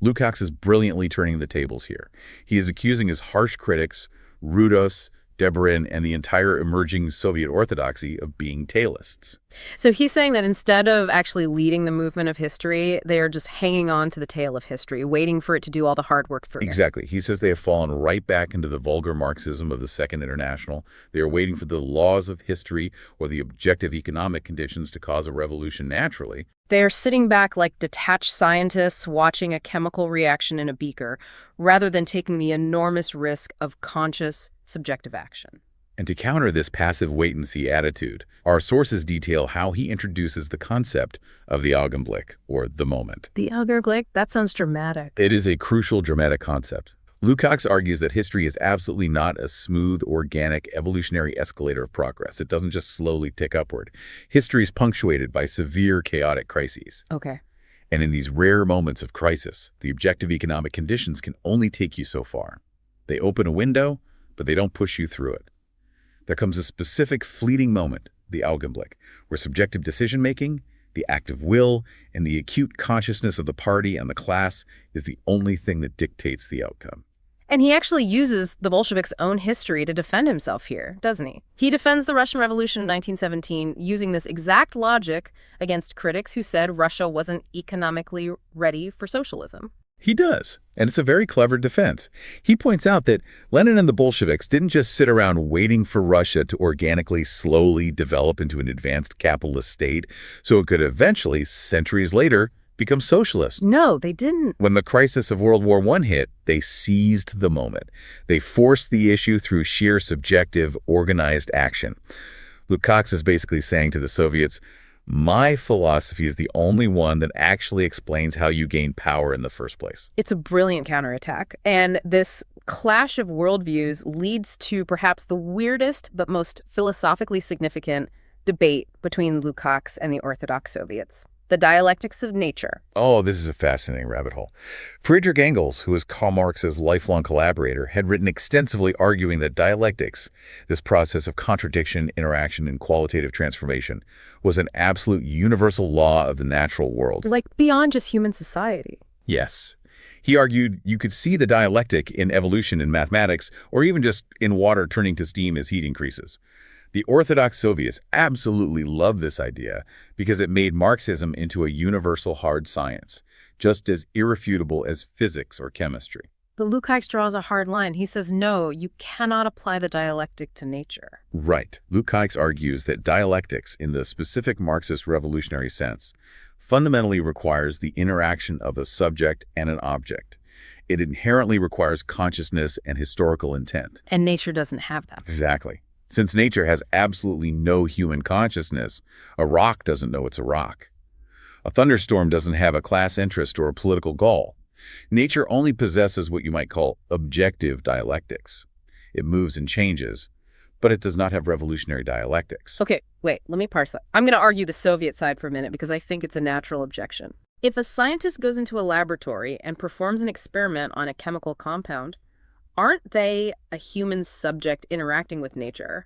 Lukács is brilliantly turning the tables here. He is accusing his harsh critics, Rudos, Deberin, and the entire emerging Soviet orthodoxy of being tailists. So he's saying that instead of actually leading the movement of history, they are just hanging on to the tail of history, waiting for it to do all the hard work for it. Exactly. He says they have fallen right back into the vulgar Marxism of the Second International. They are waiting for the laws of history or the objective economic conditions to cause a revolution naturally. They are sitting back like detached scientists watching a chemical reaction in a beaker, rather than taking the enormous risk of conscious, subjective action. And to counter this passive wait-and-see attitude, our sources detail how he introduces the concept of the Augenblick, or the moment. The Augenblick? That sounds dramatic. It is a crucial dramatic concept. Lukács argues that history is absolutely not a smooth, organic, evolutionary escalator of progress. It doesn't just slowly tick upward. History is punctuated by severe, chaotic crises. Okay. And in these rare moments of crisis, the objective economic conditions can only take you so far. They open a window, but they don't push you through it. There comes a specific fleeting moment, the Augenblick, where subjective decision-making, the act of will, and the acute consciousness of the party and the class is the only thing that dictates the outcome. And he actually uses the Bolsheviks' own history to defend himself here, doesn't he? He defends the Russian Revolution of 1917 using this exact logic against critics who said Russia wasn't economically ready for socialism. He does, and it's a very clever defense. He points out that Lenin and the Bolsheviks didn't just sit around waiting for Russia to organically, slowly develop into an advanced capitalist state so it could eventually, centuries later, become socialist. No, they didn't. When the crisis of World War I hit, they seized the moment. They forced the issue through sheer subjective, organized action. Lukács is basically saying to the Soviets, my philosophy is the only one that actually explains how you gain power in the first place. It's a brilliant counterattack. And this clash of worldviews leads to perhaps the weirdest but most philosophically significant debate between Lukács and the Orthodox Soviets. The dialectics of nature. Oh, this is a fascinating rabbit hole. Friedrich Engels, who was Karl Marx's lifelong collaborator, had written extensively arguing that dialectics, this process of contradiction, interaction, and qualitative transformation, was an absolute universal law of the natural world. Like beyond just human society. Yes. He argued you could see the dialectic in evolution in mathematics, or even just in water turning to steam as heat increases. The Orthodox Soviets absolutely loved this idea because it made Marxism into a universal hard science, just as irrefutable as physics or chemistry. But Lukács draws a hard line. He says, no, you cannot apply the dialectic to nature. Right. Lukács argues that dialectics, in the specific Marxist revolutionary sense, fundamentally requires the interaction of a subject and an object. It inherently requires consciousness and historical intent. And nature doesn't have that. Exactly. Since nature has absolutely no human consciousness, a rock doesn't know it's a rock. A thunderstorm doesn't have a class interest or a political goal. Nature only possesses what you might call objective dialectics. It moves and changes, but it does not have revolutionary dialectics. Okay, wait, let me parse that. I'm going to argue the Soviet side for a minute because I think it's a natural objection. If a scientist goes into a laboratory and performs an experiment on a chemical compound, aren't they a human subject interacting with nature?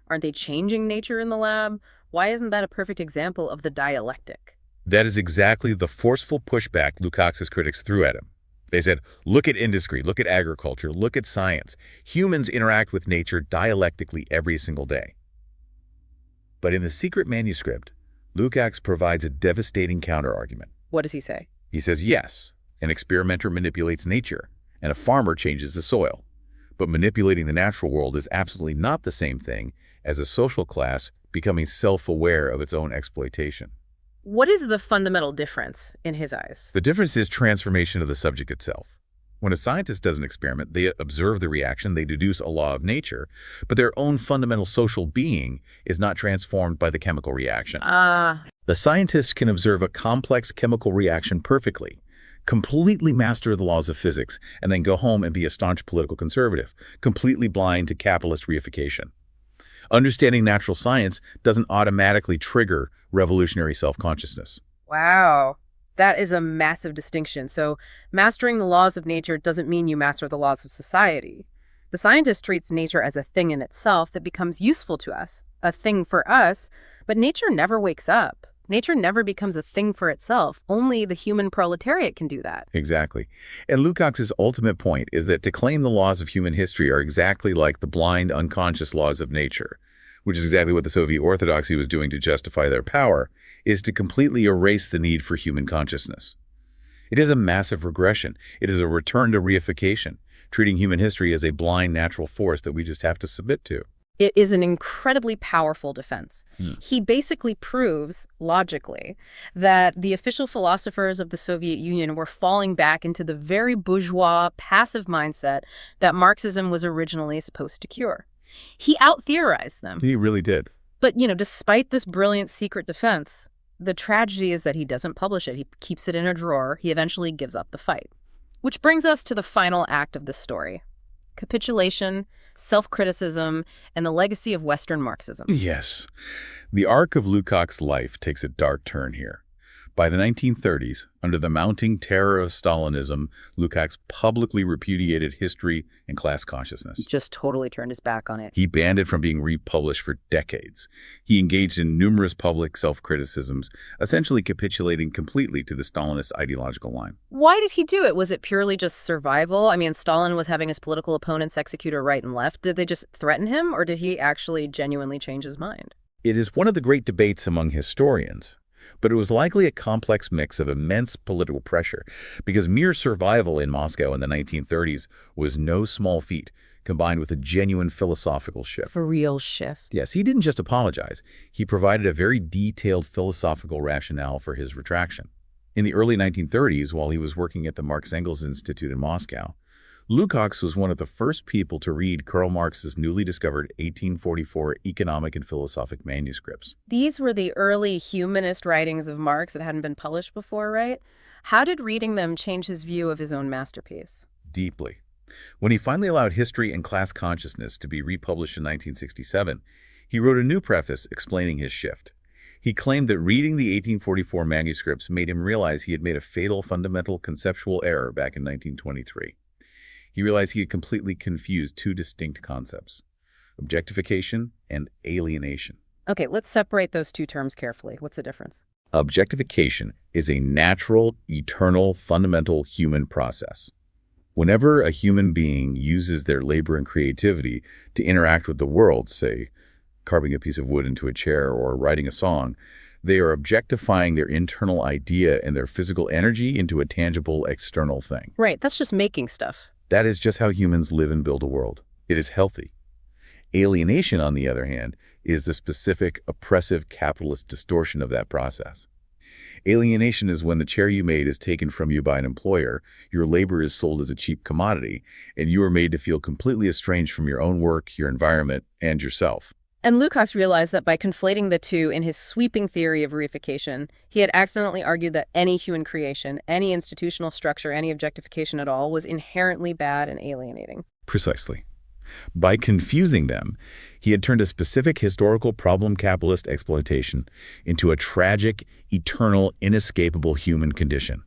Aren't they changing nature in the lab? Why isn't that a perfect example of the dialectic? That is exactly the forceful pushback Lukács' critics threw at him. They said, look at industry, look at agriculture, look at science. Humans interact with nature dialectically every single day. But in the secret manuscript, Lukács provides a devastating counterargument. What does he say? He says, yes, an experimenter manipulates nature, and a farmer changes the soil. But manipulating the natural world is absolutely not the same thing as a social class becoming self-aware of its own exploitation. What is the fundamental difference in his eyes? The difference is transformation of the subject itself. When a scientist does an experiment, they observe the reaction, they deduce a law of nature, but their own fundamental social being is not transformed by the chemical reaction. The scientist can observe a complex chemical reaction perfectly, completely master the laws of physics, and then go home and be a staunch political conservative, completely blind to capitalist reification. Understanding natural science doesn't automatically trigger revolutionary self-consciousness. Wow. That is a massive distinction. So mastering the laws of nature doesn't mean you master the laws of society. The scientist treats nature as a thing in itself that becomes useful to us, a thing for us, but nature never wakes up. Nature never becomes a thing for itself. Only the human proletariat can do that. Exactly. And Lukács's ultimate point is that to claim the laws of human history are exactly like the blind, unconscious laws of nature, which is exactly what the Soviet orthodoxy was doing to justify their power, is to completely erase the need for human consciousness. It is a massive regression. It is a return to reification, treating human history as a blind natural force that we just have to submit to. It is an incredibly powerful defense. He basically proves, logically, that the official philosophers of the Soviet Union were falling back into the very bourgeois, passive mindset that Marxism was originally supposed to cure. He out-theorized them. He really did. But, despite this brilliant secret defense, the tragedy is that he doesn't publish it. He keeps it in a drawer. He eventually gives up the fight. Which brings us to the final act of this story. Capitulation, self-criticism, and the legacy of Western Marxism. Yes. The arc of Lukács' life takes a dark turn here. By the 1930s, under the mounting terror of Stalinism, Lukács publicly repudiated history and class consciousness. Just totally turned his back on it. He banned it from being republished for decades. He engaged in numerous public self-criticisms, essentially capitulating completely to the Stalinist ideological line. Why did he do it? Was it purely just survival? I mean, Stalin was having his political opponents executed right and left. Did they just threaten him, or did he actually genuinely change his mind? It is one of the great debates among historians. But it was likely a complex mix of immense political pressure, because mere survival in Moscow in the 1930s was no small feat, combined with a genuine philosophical shift. A real shift. Yes, he didn't just apologize. He provided a very detailed philosophical rationale for his retraction. In the early 1930s, while he was working at the Marx-Engels Institute in Moscow, Lukács was one of the first people to read Karl Marx's newly discovered 1844 economic and philosophic manuscripts. These were the early humanist writings of Marx that hadn't been published before, right? How did reading them change his view of his own masterpiece? Deeply. When he finally allowed History and Class Consciousness to be republished in 1967, he wrote a new preface explaining his shift. He claimed that reading the 1844 manuscripts made him realize he had made a fatal fundamental conceptual error back in 1923. He realized he had completely confused two distinct concepts: objectification and alienation. Okay, let's separate those two terms carefully. What's the difference? Objectification is a natural, eternal, fundamental human process. Whenever a human being uses their labor and creativity to interact with the world, say, carving a piece of wood into a chair or writing a song, they are objectifying their internal idea and their physical energy into a tangible external thing. Right, that's just making stuff. That is just how humans live and build a world. It is healthy. Alienation, on the other hand, is the specific, oppressive capitalist distortion of that process. Alienation is when the chair you made is taken from you by an employer, your labor is sold as a cheap commodity, and you are made to feel completely estranged from your own work, your environment, and yourself. And Lukács realized that by conflating the two in his sweeping theory of reification, he had accidentally argued that any human creation, any institutional structure, any objectification at all was inherently bad and alienating. Precisely. By confusing them, he had turned a specific historical problem capitalist exploitation into a tragic, eternal, inescapable human condition.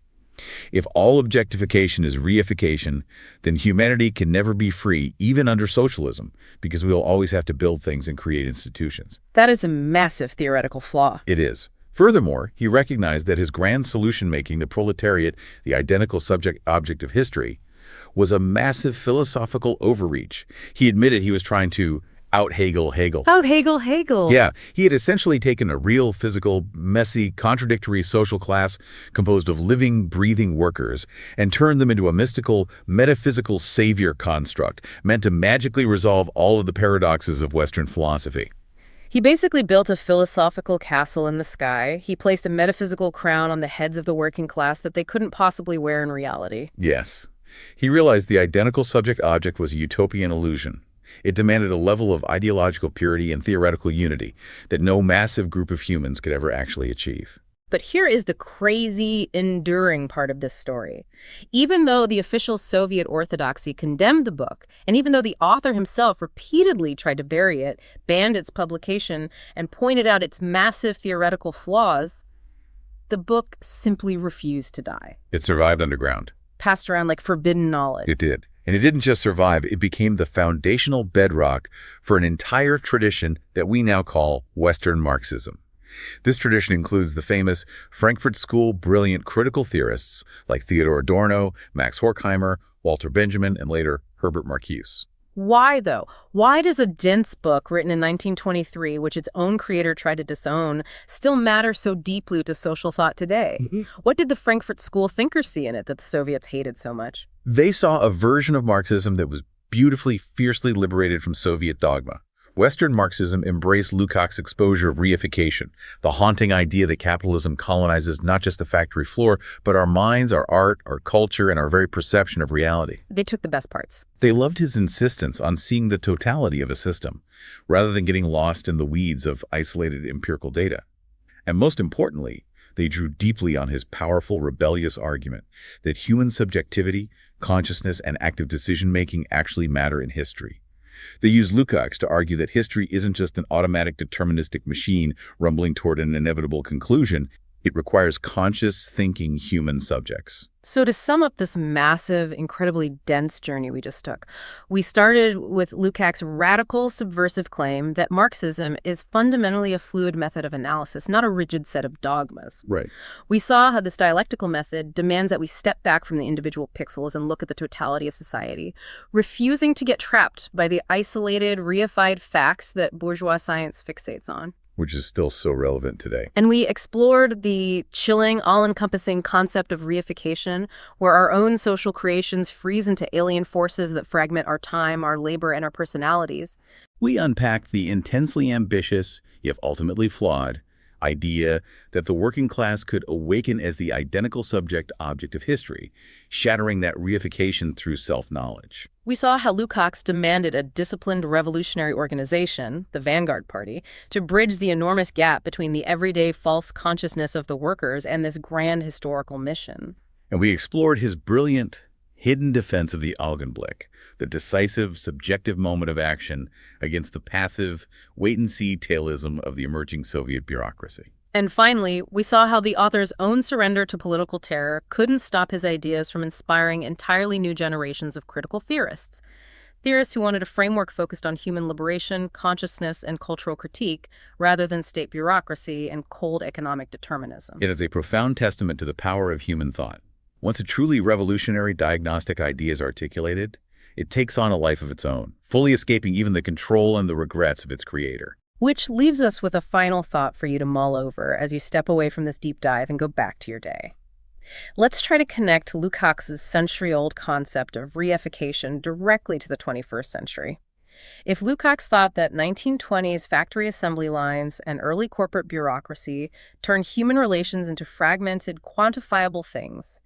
If all objectification is reification, then humanity can never be free, even under socialism, because we will always have to build things and create institutions. That is a massive theoretical flaw. It is. Furthermore, he recognized that his grand solution-making, the proletariat, the identical subject-object of history, was a massive philosophical overreach. He admitted he was trying to out-Hegel Hegel. Out-Hegel Hegel. Yeah, he had essentially taken a real, physical, messy, contradictory social class composed of living, breathing workers and turned them into a mystical, metaphysical savior construct meant to magically resolve all of the paradoxes of Western philosophy. He basically built a philosophical castle in the sky. He placed a metaphysical crown on the heads of the working class that they couldn't possibly wear in reality. Yes. He realized the identical subject-object was a utopian illusion. It demanded a level of ideological purity and theoretical unity that no massive group of humans could ever actually achieve. But here is the crazy, enduring part of this story. Even though the official Soviet orthodoxy condemned the book, and even though the author himself repeatedly tried to bury it, banned its publication, and pointed out its massive theoretical flaws, the book simply refused to die. It survived underground. Passed around like forbidden knowledge. It did. And it didn't just survive, it became the foundational bedrock for an entire tradition that we now call Western Marxism. This tradition includes the famous Frankfurt School brilliant critical theorists like Theodor Adorno, Max Horkheimer, Walter Benjamin, and later Herbert Marcuse. Why, though? Why does a dense book written in 1923, which its own creator tried to disown, still matter so deeply to social thought today? What did the Frankfurt School thinkers see in it that the Soviets hated so much? They saw a version of Marxism that was beautifully, fiercely liberated from Soviet dogma. Western Marxism embraced Lukács' exposure of reification, the haunting idea that capitalism colonizes not just the factory floor, but our minds, our art, our culture, and our very perception of reality. They took the best parts. They loved his insistence on seeing the totality of a system, rather than getting lost in the weeds of isolated empirical data. And most importantly, they drew deeply on his powerful, rebellious argument that human subjectivity, consciousness, and active decision-making actually matter in history. They used Lukács to argue that history isn't just an automatic deterministic machine rumbling toward an inevitable conclusion. It requires conscious, thinking human subjects. So to sum up this massive, incredibly dense journey we just took, we started with Lukács' radical, subversive claim that Marxism is fundamentally a fluid method of analysis, not a rigid set of dogmas. Right. We saw how this dialectical method demands that we step back from the individual pixels and look at the totality of society, refusing to get trapped by the isolated, reified facts that bourgeois science fixates on. Which is still so relevant today. And we explored the chilling, all-encompassing concept of reification, where our own social creations freeze into alien forces that fragment our time, our labor, and our personalities. We unpacked the intensely ambitious, yet ultimately flawed, idea that the working class could awaken as the identical subject-object of history, shattering that reification through self-knowledge. We saw how Lukács demanded a disciplined revolutionary organization, the Vanguard Party, to bridge the enormous gap between the everyday false consciousness of the workers and this grand historical mission. And we explored his brilliant, hidden defense of the Augenblick, the decisive, subjective moment of action against the passive, wait-and-see tailism of the emerging Soviet bureaucracy. And finally, we saw how the author's own surrender to political terror couldn't stop his ideas from inspiring entirely new generations of critical theorists. Theorists who wanted a framework focused on human liberation, consciousness, and cultural critique, rather than state bureaucracy and cold economic determinism. It is a profound testament to the power of human thought. Once a truly revolutionary diagnostic idea is articulated, it takes on a life of its own, fully escaping even the control and the regrets of its creator. Which leaves us with a final thought for you to mull over as you step away from this deep dive and go back to your day. Let's try to connect Lukács' century-old concept of reification directly to the 21st century. If Lukács thought that 1920s factory assembly lines and early corporate bureaucracy turned human relations into fragmented, quantifiable things,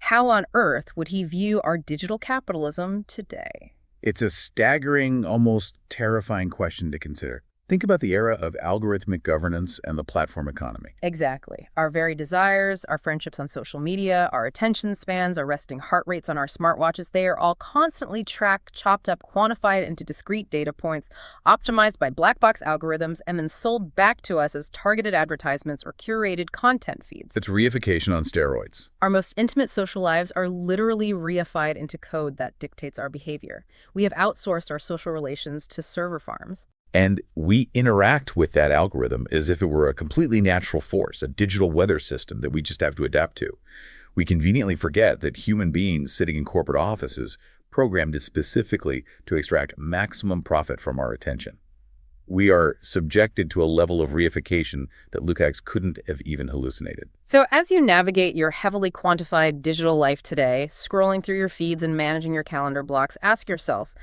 how on earth would he view our digital capitalism today? It's a staggering, almost terrifying question to consider. Think about the era of algorithmic governance and the platform economy. Exactly. Our very desires, our friendships on social media, our attention spans, our resting heart rates on our smartwatches, they are all constantly tracked, chopped up, quantified into discrete data points, optimized by black box algorithms, and then sold back to us as targeted advertisements or curated content feeds. It's reification on steroids. Our most intimate social lives are literally reified into code that dictates our behavior. We have outsourced our social relations to server farms. And we interact with that algorithm as if it were a completely natural force, a digital weather system that we just have to adapt to. We conveniently forget that human beings sitting in corporate offices programmed it specifically to extract maximum profit from our attention. We are subjected to a level of reification that Lukács couldn't have even hallucinated. So as you navigate your heavily quantified digital life today, scrolling through your feeds and managing your calendar blocks, ask yourself,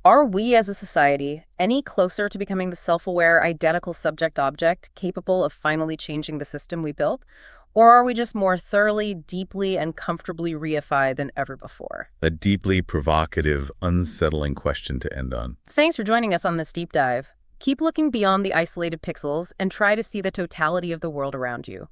are we as a society any closer to becoming the self-aware, identical subject-object capable of finally changing the system we built? Or are we just more thoroughly, deeply, and comfortably reified than ever before? A deeply provocative, unsettling question to end on. Thanks for joining us on this deep dive. Keep looking beyond the isolated pixels and try to see the totality of the world around you.